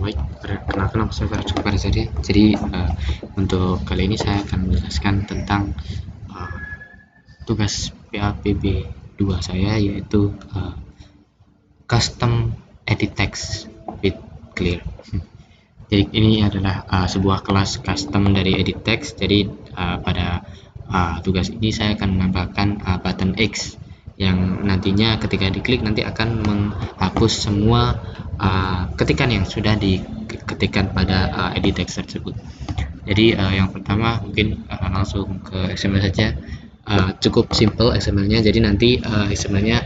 Baik, perkenalkan nama saya Farah Jupar Zadia. Jadi untuk kali ini saya akan menjelaskan tentang uh, tugas PAPB 2 saya, yaitu custom edit text with clear. Jadi ini adalah sebuah kelas custom dari edit text. Jadi pada tugas ini saya akan menambahkan button X yang nantinya ketika diklik nanti akan menghapus semua ketikan yang sudah diketikkan pada edit text tersebut. Jadi yang pertama mungkin langsung ke XML saja. Cukup simple XML-nya. Jadi nanti XML-nya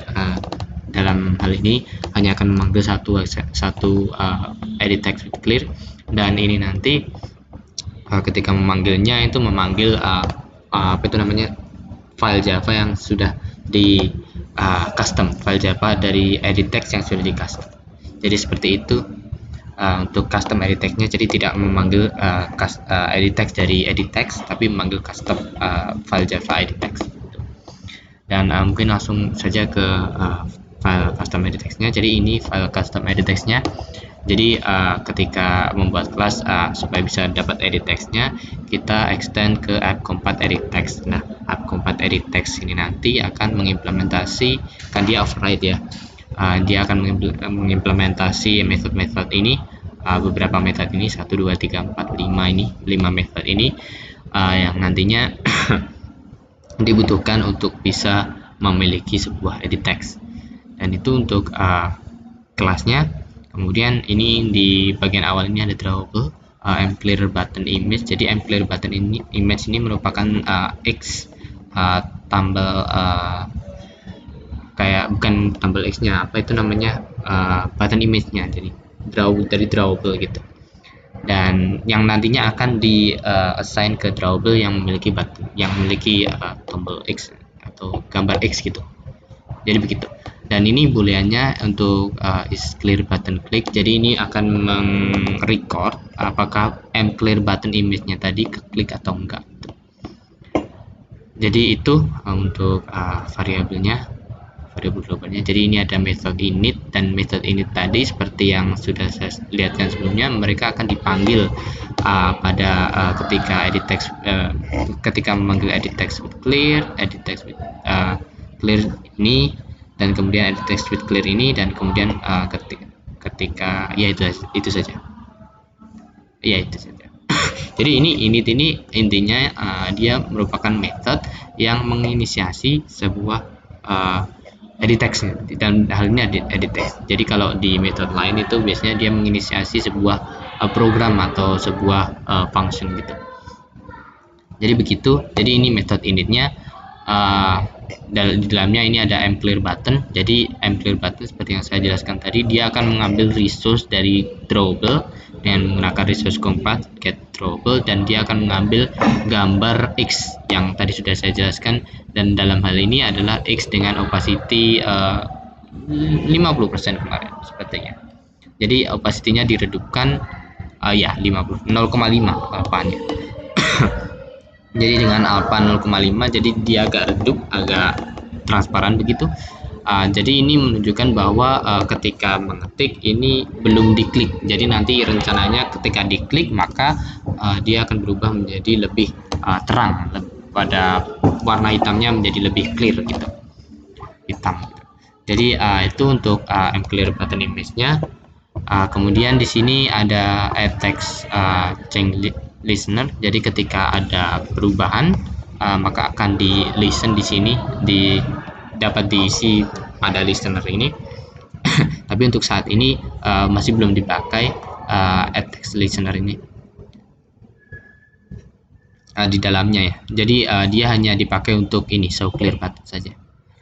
dalam hal ini hanya akan memanggil satu edit text with clear, dan ini nanti ketika memanggilnya itu memanggil file Java yang sudah di custom, file Java dari edit text yang sudah di custom. Jadi seperti itu untuk custom edit text-nya. Jadi tidak memanggil edit text dari edit text, tapi memanggil custom file Java edit text. Dan mungkin langsung saja ke file custom edit text-nya. Jadi ini file custom edit text-nya. Jadi ketika membuat kelas supaya bisa dapat edit text-nya, kita extend ke app_compat edit text. Nah, app_compat edit text ini nanti akan mengimplementasi, kan dia override ya. Dia akan mengimplementasi method-method ini, beberapa method ini 1, 2, 3, 4, 5 ini, 5 method ini yang nantinya dibutuhkan untuk bisa memiliki sebuah edit text. Dan itu untuk kelasnya. Kemudian ini di bagian awal ini ada drawable mClear button image. Jadi mClear button image ini merupakan X tambal kayak bukan tambal X-nya, apa itu namanya, button image-nya. Jadi dari drawable gitu. Dan yang nantinya akan di assign ke drawable yang memiliki button, yang memiliki tombol X atau gambar X gitu. Jadi begitu. Dan ini booleannya untuk is clear button click. Jadi ini akan merecord apakah mClear button image-nya tadi keklik atau enggak. Jadi itu untuk variabel globalnya. Jadi ini ada method init, dan method init tadi seperti yang sudah saya lihatkan sebelumnya, mereka akan dipanggil pada ketika edit text, ketika memanggil edit text with clear, edit text with clear ini, dan kemudian edit text with clear ini, dan kemudian ketika ya itu saja. Jadi init ini intinya dia merupakan method yang menginisiasi sebuah edit text, dan hal ini edit text. Jadi kalau di method lain itu biasanya dia menginisiasi sebuah program atau sebuah function gitu. Jadi begitu. Jadi ini method initnya. Di dalamnya ini ada mClear button. Jadi mClear button seperti yang saya jelaskan tadi, dia akan mengambil resource dari drawable dengan menggunakan resource compat get drawable, dan dia akan mengambil gambar X yang tadi sudah saya jelaskan, dan dalam hal ini adalah X dengan opacity 50% kemarin sepertinya. Jadi opacity-nya diredupkan 0,5 alpanya. Jadi dengan alpha 0,5, jadi dia agak redup, agak transparan begitu. Jadi ini menunjukkan bahwa ketika mengetik ini belum diklik. Jadi nanti rencananya ketika diklik maka dia akan berubah menjadi lebih terang, pada warna hitamnya menjadi lebih clear gitu, hitam. Jadi itu untuk mClear button image-nya. Kemudian di sini ada add text change listener. Jadi ketika ada perubahan maka akan di listen di sini, dapat diisi pada listener ini. Tapi untuk saat ini masih belum dipakai add text listener ini di dalamnya ya. Jadi dia hanya dipakai untuk ini show clear button saja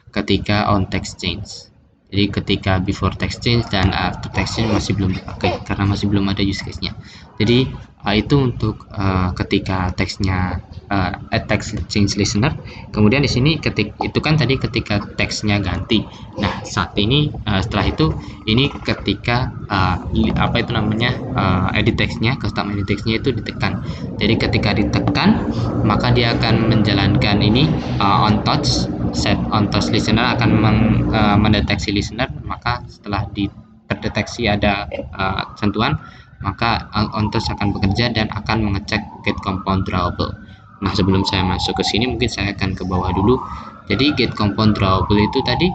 ketika on text change. Jadi ketika before text change dan after text change masih belum dipakai karena masih belum ada use case-nya. Jadi itu untuk ketika teksnya add text change listener. Kemudian di sini itu kan tadi ketika teksnya ganti. Nah, saat ini setelah itu ini ketika edit text-nya, custom edit text-nya itu ditekan. Jadi ketika ditekan maka dia akan menjalankan ini on touch, set on touch listener akan mendeteksi listener. Maka setelah terdeteksi ada sentuhan, maka onToS akan bekerja dan akan mengecek get compound drawable. Nah, sebelum saya masuk ke sini mungkin saya akan ke bawah dulu. Jadi get compound drawable itu tadi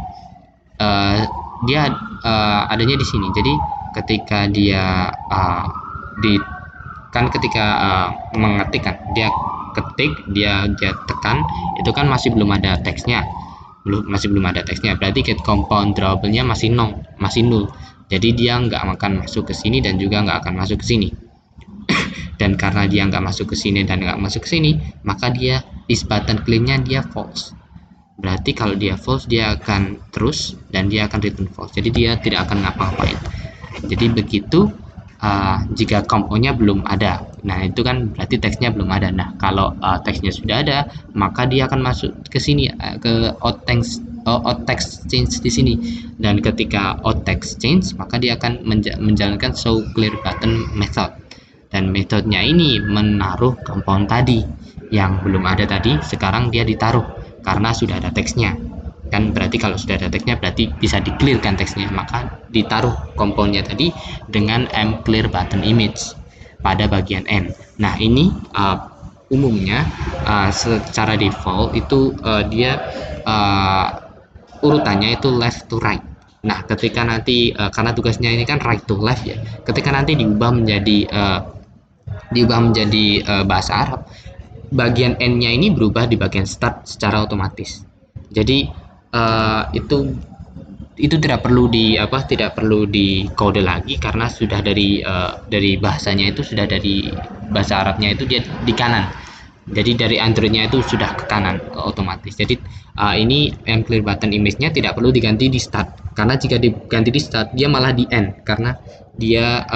dia adanya di sini. Jadi ketika dia ketika mengetik kan, dia ketik, dia tekan, itu kan masih belum ada teksnya, berarti get compound drawable-nya masih nol, jadi dia nggak akan masuk ke sini dan juga nggak akan masuk ke sini. Dan karena dia nggak masuk ke sini dan nggak masuk ke sini, maka dia is button clean-nya dia false. Berarti kalau dia false, dia akan terus dan dia akan return false, jadi dia tidak akan ngapa-ngapain. Jadi begitu jika komponya belum ada. Nah, itu kan berarti teksnya belum ada. Nah, kalau teksnya sudah ada, maka dia akan masuk ke sini, ke outText change di sini. Dan ketika outText change, maka dia akan menjalankan show clear button method. Dan metodenya ini menaruh compound tadi yang belum ada tadi, sekarang dia ditaruh karena sudah ada teksnya. Kan berarti kalau sudah ada teksnya berarti bisa di clear kan teksnya, maka ditaruh komponnya tadi dengan mClear button image pada bagian n. Nah, ini umumnya secara default itu dia urutannya itu left to right. Nah, ketika nanti karena tugasnya ini kan right to left ya, ketika nanti diubah menjadi bahasa Arab, bagian n-nya ini berubah di bagian start secara otomatis. Jadi itu tidak perlu di kode lagi karena sudah dari bahasanya itu, sudah dari bahasa Arabnya itu dia di kanan. Jadi dari Androidnya itu sudah ke kanan otomatis. Jadi ini mClear button image-nya tidak perlu diganti di start, karena jika diganti di start dia malah di end, karena dia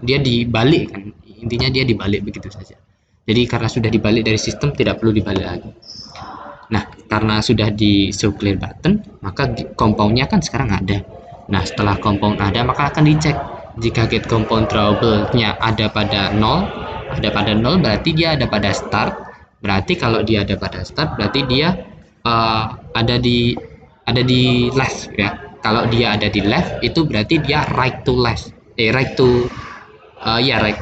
dia dibalik kan, intinya dia dibalik begitu saja. Jadi karena sudah dibalik dari sistem, tidak perlu dibalik lagi. Nah, karena sudah di show clear button, maka compound-nya kan sekarang ada. Nah, setelah compound ada, maka akan dicek. Jika get compound drawable-nya ada pada 0, berarti dia ada pada start. Berarti kalau dia ada pada start, berarti dia ada di left ya. Kalau dia ada di left, itu berarti dia right to left. Right to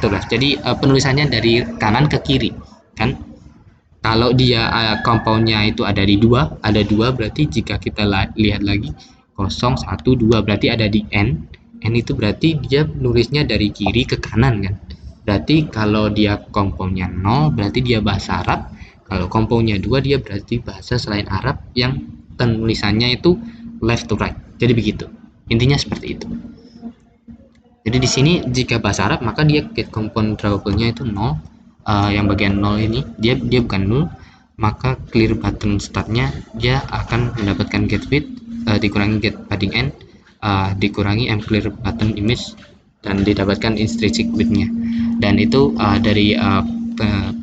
left. Jadi penulisannya dari kanan ke kiri, kan? Kalau dia compoundnya itu ada dua, berarti jika kita lihat lagi 0, 1, 2 berarti ada di n itu berarti dia nulisnya dari kiri ke kanan kan. Berarti kalau dia compoundnya 0 berarti dia bahasa Arab, kalau compoundnya 2 dia berarti bahasa selain Arab yang penulisannya itu left to right. Jadi begitu, intinya seperti itu. Jadi di sini jika bahasa Arab maka dia get compound drawable-nya itu 0. Yang bagian 0 ini dia bukan 0, maka clear button startnya dia akan mendapatkan get width dikurangi get padding n dikurangi mClear button image dan didapatkan intrinsic width-nya. Dan itu dari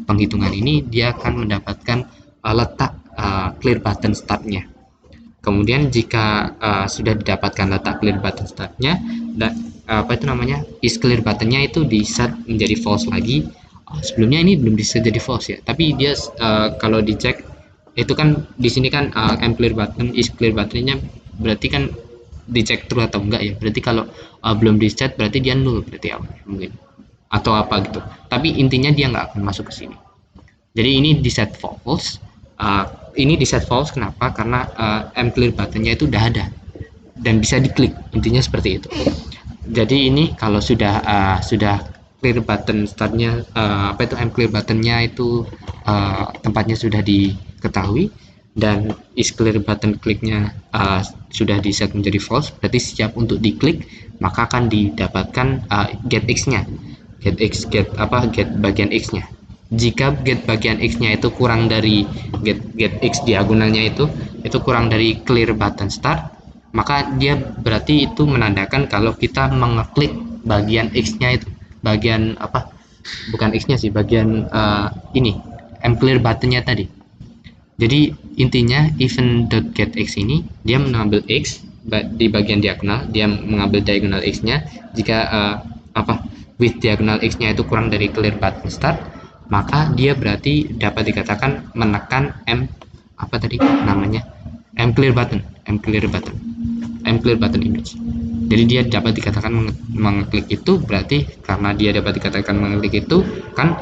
penghitungan ini dia akan mendapatkan letak clear button startnya. Kemudian jika sudah didapatkan letak clear button startnya, dan is clear buttonnya itu di set menjadi false lagi. Sebelumnya ini belum bisa jadi false ya, tapi dia kalau dicek itu kan di sini kan mClear button is clear buttonnya berarti kan dicek true atau enggak ya. Berarti kalau belum di set berarti dia null, berarti mungkin atau apa gitu, tapi intinya dia nggak akan masuk ke sini. Jadi ini di set false. Ini di set false kenapa? Karena mClear buttonnya itu udah ada dan bisa diklik, intinya seperti itu. Jadi ini kalau sudah clear button startnya mClear buttonnya itu tempatnya sudah diketahui dan is clear button kliknya sudah di set menjadi false, berarti siap untuk diklik, maka akan didapatkan get x-nya, get bagian x-nya. Jika get bagian x-nya itu kurang dari get x diagonalnya itu kurang dari clear button start, maka dia berarti itu menandakan kalau kita mengeklik bagian x-nya itu, bagian bukan x-nya sih, bagian ini mClear buttonnya tadi. Jadi intinya event.getX ini dia mengambil x di bagian diagonal, dia mengambil diagonal x-nya. Jika width diagonal x-nya itu kurang dari clear button start, maka dia berarti dapat dikatakan menekan mClear button image. Jadi dia dapat dikatakan mengeklik itu berarti karena dia dapat dikatakan mengeklik itu kan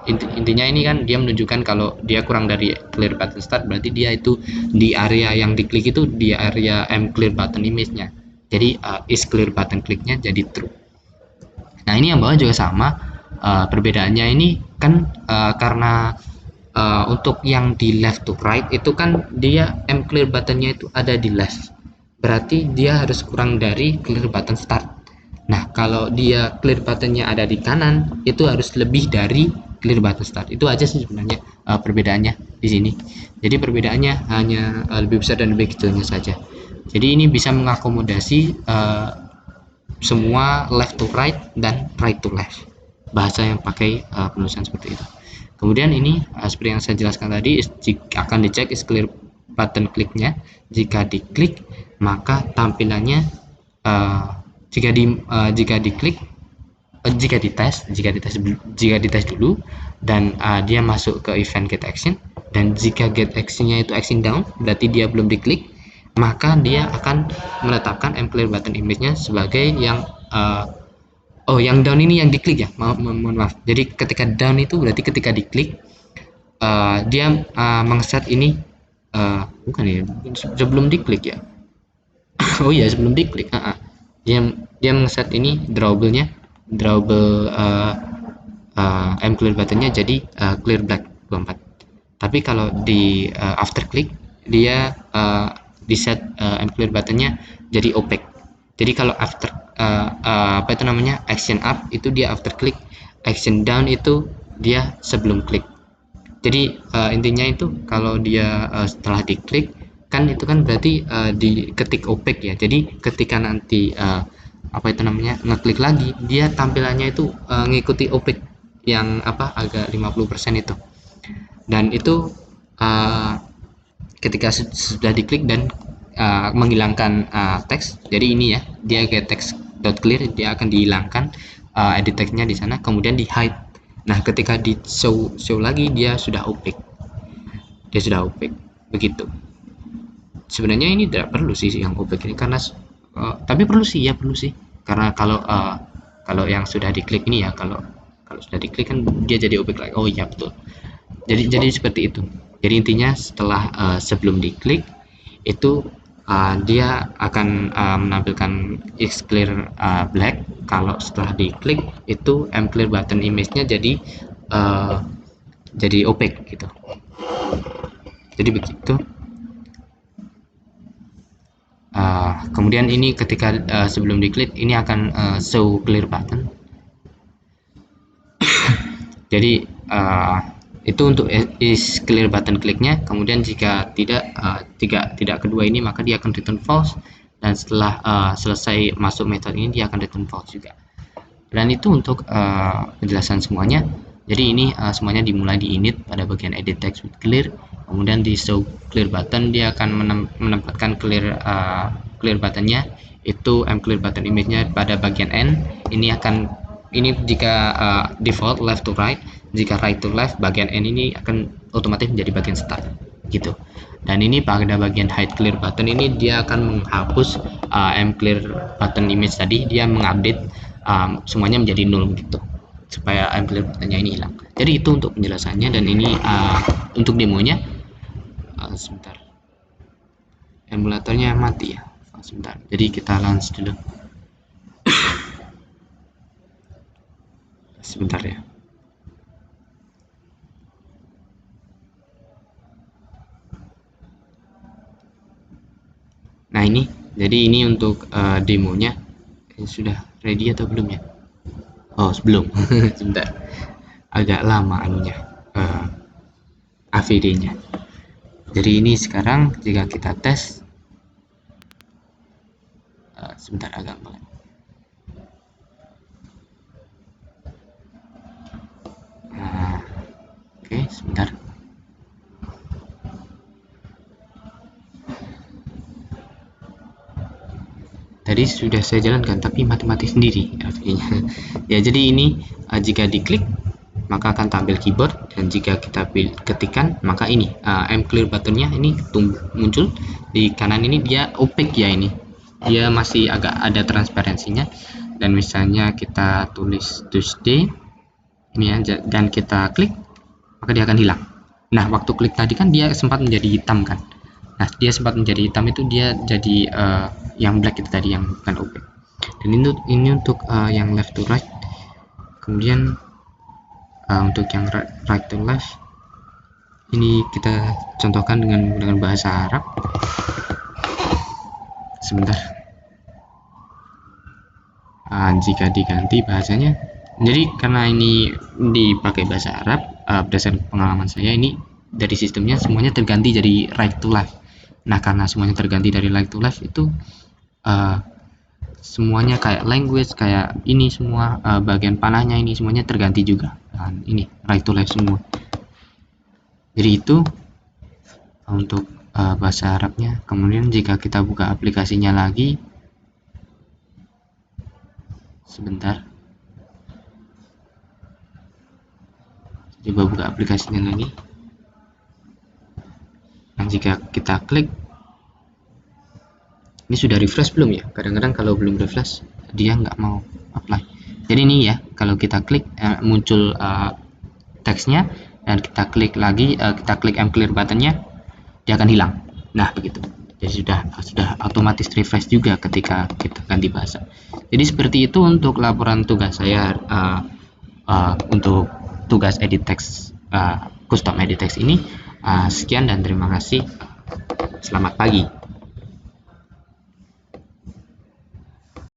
intinya ini kan dia menunjukkan kalau dia kurang dari clear button start, berarti dia itu di area yang diklik itu di area clear button image-nya. Jadi is clear button kliknya jadi true. Nah ini yang bawah juga sama, perbedaannya ini kan karena untuk yang di left to right itu kan dia clear buttonnya itu ada di left, berarti dia harus kurang dari clear button start. Nah kalau dia clear buttonnya ada di kanan itu harus lebih dari clear button start. Itu aja sih sebenarnya perbedaannya di sini. Jadi perbedaannya hanya lebih besar dan lebih kecilnya saja. Jadi ini bisa mengakomodasi semua left to right dan right to left, bahasa yang pakai penulisan seperti itu. Kemudian ini seperti yang saya jelaskan tadi, akan dicek is clear button kliknya. Jika diklik maka tampilannya jika diklik jika dites dulu dan dia masuk ke event get action, dan jika get actionnya itu action down berarti dia belum diklik, maka dia akan menetapkan clear button image-nya sebagai yang yang down ini yang diklik ya, mohon maaf. Jadi ketika down itu berarti ketika diklik dia mengeset ini bukan ya, sebelum diklik ya. Oh iya, sebelum diklik dia mengeset ini drawable clear buttonnya jadi clear black 24. Tapi kalau di after click dia di set clear buttonnya jadi opaque. Jadi kalau after apa itu namanya action up itu dia after click, action down itu dia sebelum klik. Jadi intinya itu kalau dia setelah diklik kan itu kan berarti diketik opaque ya. Jadi ketika nanti apa itu namanya ngeklik lagi, dia tampilannya itu ngikuti opaque yang agak 50% itu. Dan itu ketika sudah diklik dan menghilangkan teks, jadi ini ya, dia get text clear, dia akan dihilangkan edit text-nya di sana, kemudian di hide. Nah ketika di show lagi dia sudah opaque, begitu. Sebenarnya ini tidak perlu sih yang opaque ini, karena tapi perlu sih karena kalau yang sudah diklik ini ya, kalau sudah diklik kan dia jadi opaque lagi. Oh iya betul, jadi seperti itu. Jadi intinya setelah sebelum diklik itu dia akan menampilkan is clear black. Kalau setelah diklik itu clear button image-nya jadi opaque gitu. Jadi begitu. Kemudian ini ketika sebelum diklik ini akan show clear button. Jadi itu untuk is clear button kliknya. Kemudian jika tidak kedua ini maka dia akan return false, dan setelah selesai masuk metode ini dia akan return false juga. Dan itu untuk penjelasan semuanya. Jadi ini semuanya dimulai di init pada bagian edit text with clear, kemudian di show clear button dia akan menempatkan clear buttonnya itu clear button image-nya pada bagian end. Ini jika default left to right, jika right to left, bagian end ini akan otomatis menjadi bagian start gitu. Dan ini pada bagian hide clear button ini dia akan menghapus clear button image tadi, dia mengupdate semuanya menjadi null gitu supaya clear buttonnya ini hilang. Jadi itu untuk penjelasannya, dan ini untuk demonya. Sebentar, emulatornya mati ya, sebentar, jadi kita launch dulu. Sebentar ya. Nah ini, jadi ini untuk demonya. Sudah ready atau belum ya? Oh sebelum. Sebentar, agak lama anunya AVD-nya. Jadi ini sekarang jika kita tes, sebentar agak pelan. Oke, sebentar. Tadi sudah saya jalankan tapi mati sendiri artinya. Ya jadi ini jika diklik maka akan tampil keyboard, dan jika kita ketikkan maka ini clear buttonnya ini muncul di kanan. Ini dia opaque ya, ini dia masih agak ada transparansinya. Dan misalnya kita tulis Tuesday ini aja dan kita klik, maka dia akan hilang. Nah, waktu klik tadi kan dia sempat menjadi hitam kan. Nah, dia sempat menjadi hitam itu dia jadi yang black itu tadi, yang bukan opaque. Dan ini untuk yang left to right. Kemudian untuk yang right to left ini kita contohkan dengan bahasa Arab. Sebentar. Jika diganti bahasanya, jadi karena ini dipakai bahasa Arab, berdasarkan pengalaman saya ini dari sistemnya semuanya terganti jadi right to left. Nah, karena semuanya terganti dari right to left itu semuanya kayak language, kayak ini semua bagian panahnya ini semuanya terganti juga. Dan ini right to left semua. Jadi itu untuk bahasa Arabnya. Kemudian jika kita buka aplikasinya lagi, sebentar, coba buka aplikasinya lagi. Nah, jika kita klik, ini sudah refresh belum ya? Kadang-kadang kalau belum refresh dia nggak mau apply. Jadi ini ya, kalau kita klik muncul teksnya, dan kita klik lagi, kita klik mClear buttonnya, dia akan hilang. Nah, begitu. Jadi sudah otomatis refresh juga ketika kita ganti bahasa. Jadi seperti itu untuk laporan tugas saya untuk tugas edit text, custom edit text ini. Sekian dan terima kasih. Selamat pagi.